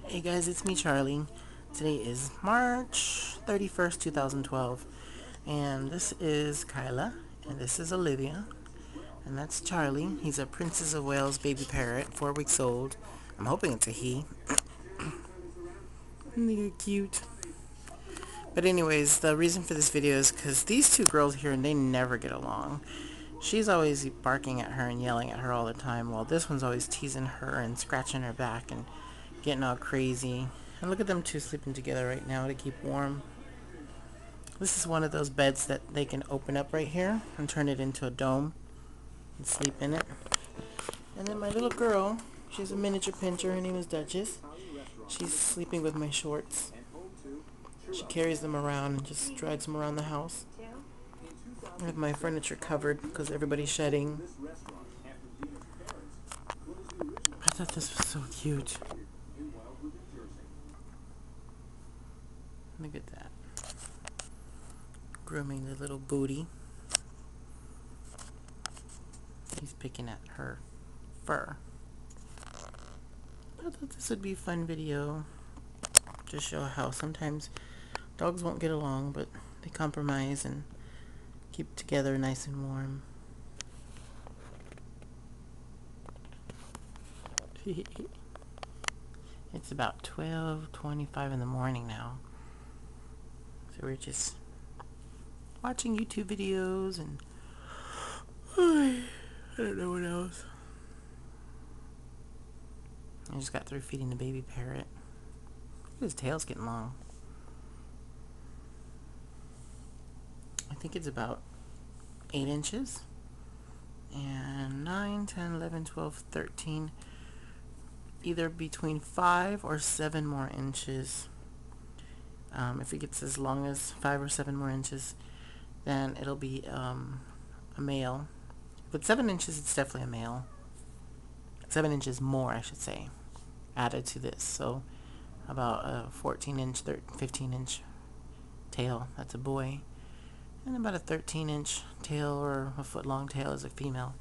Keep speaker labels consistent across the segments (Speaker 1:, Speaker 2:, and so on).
Speaker 1: Hey guys, it's me, Charlie. Today is March 31st, 2012, and this is Kyla, and this is Olivia, and that's Charlie. He's a Princess of Wales baby parrot, 4 weeks old. I'm hoping it's a he. They're cute. But anyways, the reason for this video is because these two girls here, they never get along. She's always barking at her and yelling at her all the time, while this one's always teasing her and scratching her back and getting all crazy. And look at them two sleeping together right now to keep warm. This is one of those beds that they can open up right here and turn it into a dome and sleep in it. And then my little girl, she's a miniature pinscher. Her name is Duchess. She's sleeping with my shorts. She carries them around and just drags them around the house. I have my furniture covered because everybody's shedding. I thought this was so cute. Look at that. Grooming the little booty. He's picking at her fur. I thought this would be a fun video to show how sometimes dogs won't get along, but they compromise and keep together nice and warm. It's about 12:25 in the morning now, so we're just watching YouTube videos and I don't know what else. I just got through feeding the baby parrot. His tail's getting long. I think it's about 8 inches. And 9, 10, 11, 12, 13. Either between 5 or 7 more inches. If it gets as long as 5 or 7 more inches, then it'll be a male. With 7 inches, it's definitely a male. 7 inches more, I should say, added to this. So about a 14-inch, 15-inch tail, that's a boy. And about a 13-inch tail or a foot-long tail is a female.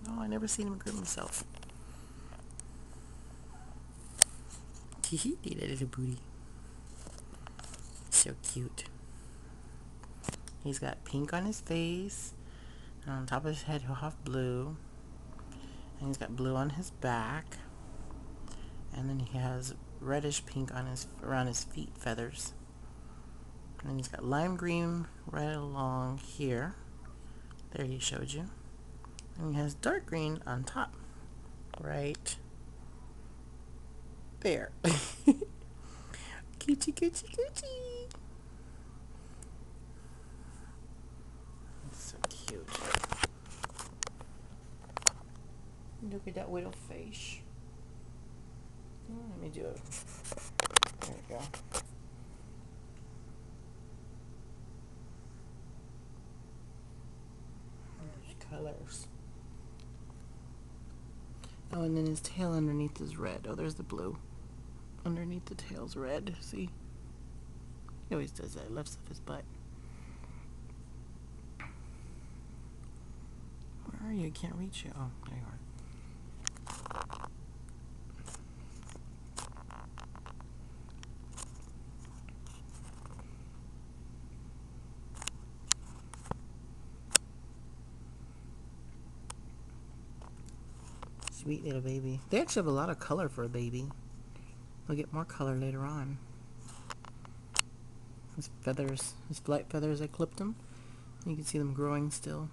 Speaker 1: Oh, I never seen him groom himself. Hee that little booty. So cute. He's got pink on his face. And on top of his head, he'll have blue. And he's got blue on his back. And then he has reddish pink on around his feet feathers. And then he's got lime green right along here. There, he showed you. And he has dark green on top. Right there. Coochie, coochie, coochie. That's so cute. Look at that little face. Let me do it. There we go. There's colors. Oh, and then his tail underneath is red. Oh, there's the blue. Underneath the tail's red. See? He always does that. He lifts up his butt. Where are you? I can't reach you. Oh, there you are. Sweet little baby. They actually have a lot of color for a baby. They'll get more color later on. His feathers, his flight feathers, I clipped them. You can see them growing still.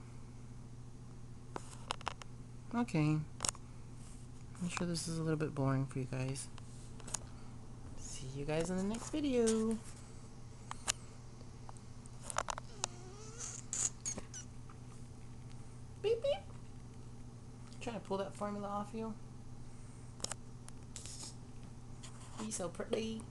Speaker 1: Okay. I'm sure this is a little bit boring for you guys. See you guys in the next video. Beep beep. Trying to pull that formula off you. He's so pretty.